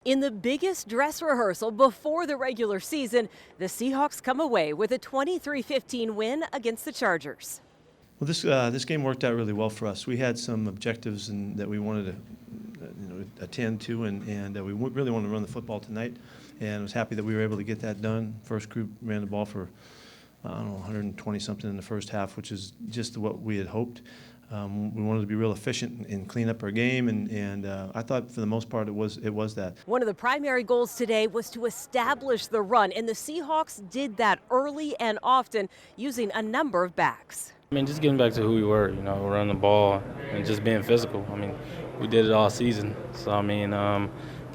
In the biggest dress rehearsal before the regular season, the Seahawks come away with a 23-15 win against the Chargers. Well, this game worked out really well for us. We had some objectives that we wanted to attend to, and we really wanted to run the football tonight. And I was happy that we were able to get that done. First group ran the ball for, 120-something in the first half, which is just what we had hoped. We wanted to be real efficient and clean up our game, and I thought for the most part it was that. One of the primary goals today was to establish the run, and the Seahawks did that early and often using a number of backs. Just getting back to who we were, running the ball and just being physical. We did it all season, so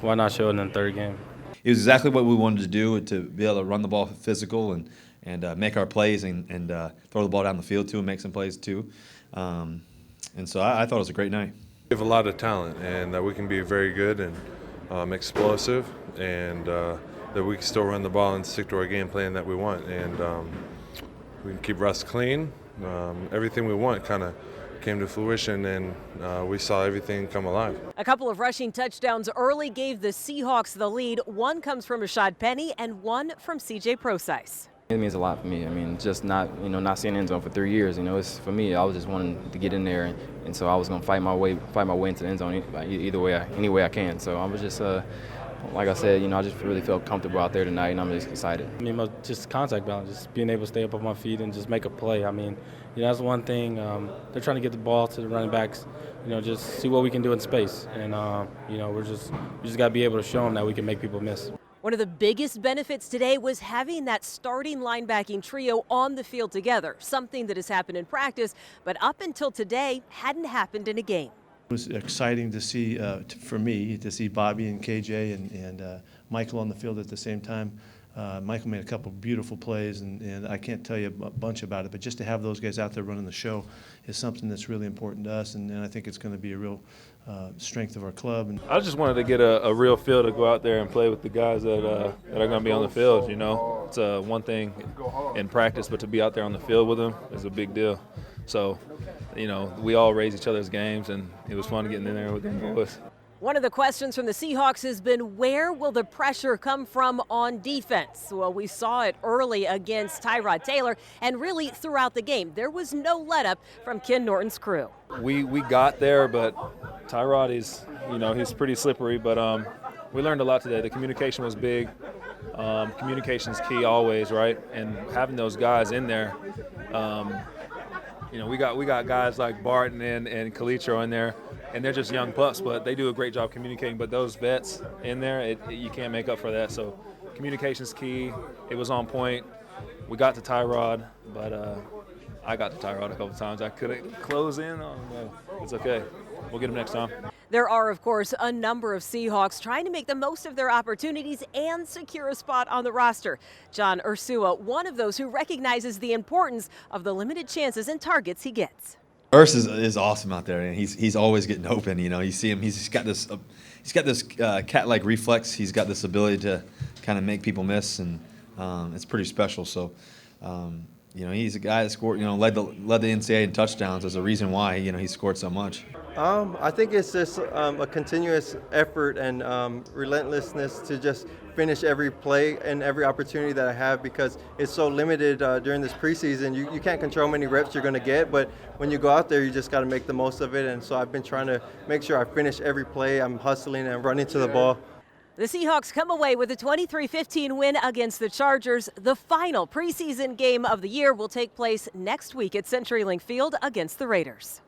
why not show it in the third game? It was exactly what we wanted to do, to be able to run the ball physical and make our plays and throw the ball down the field too and make some plays too. And so I thought it was a great night. We have a lot of talent, and that we can be very good and explosive, and that we can still run the ball and stick to our game plan that we want. And we can keep Russ clean. Everything we want kind of came to fruition, and we saw everything come alive. A couple of rushing touchdowns early gave the Seahawks the lead. One comes from Rashad Penny and one from C.J. Prosise. It means a lot for me. Just not seeing end zone for 3 years. It's for me. I was just wanting to get in there, and so I was gonna fight my way into the end zone either way, any way I can. So I was just, like I said, I just really felt comfortable out there tonight, and I'm just excited. Just contact balance, just being able to stay up on my feet and just make a play. That's one thing. They're trying to get the ball to the running backs. Just see what we can do in space, and we just got to be able to show them that we can make people miss. One of the biggest benefits today was having that starting linebacking trio on the field together, something that has happened in practice, but up until today hadn't happened in a game. It was exciting to see, for me, to see Bobby and KJ and Michael on the field at the same time. Michael made a couple beautiful plays, and I can't tell you a bunch about it, but just to have those guys out there running the show is something that's really important to us, and I think it's going to be a real strength of our club. And I just wanted to get a real feel to go out there and play with the guys that are going to be on the field. It's one thing in practice, but to be out there on the field with them is a big deal. So, we all raise each other's games, and it was fun getting in there with them boys. One of the questions from the Seahawks has been, where will the pressure come from on defense? Well, we saw it early against Tyrod Taylor, and really throughout the game. There was no let-up from Ken Norton's crew. We got there, but Tyrod is, he's pretty slippery, but we learned a lot today. The communication was big. Communication is key always, right? And having those guys in there, we got guys like Barton and Kalitro in there, and they're just young pups, but they do a great job communicating. But those vets in there, you can't make up for that. So communication's key. It was on point. We got to Tyrod, but I got to Tyrod a couple times. I couldn't close in on him. It's okay. We'll get him next time. There are, of course, a number of Seahawks trying to make the most of their opportunities and secure a spot on the roster. John Ursua, one of those who recognizes the importance of the limited chances and targets he gets. Urs is awesome out there, and he's always getting open. You see him; he's got this cat-like reflex. He's got this ability to kind of make people miss, and it's pretty special. So, he's a guy that scored. Led the NCAA in touchdowns. There's a reason why he scored so much. I think it's just a continuous effort and relentlessness to just finish every play and every opportunity that I have, because it's so limited during this preseason. You can't control how many reps you're going to get, but when you go out there, you just got to make the most of it. And so I've been trying to make sure I finish every play. I'm hustling and running to the ball. The Seahawks come away with a 23-15 win against the Chargers. The final preseason game of the year will take place next week at CenturyLink Field against the Raiders.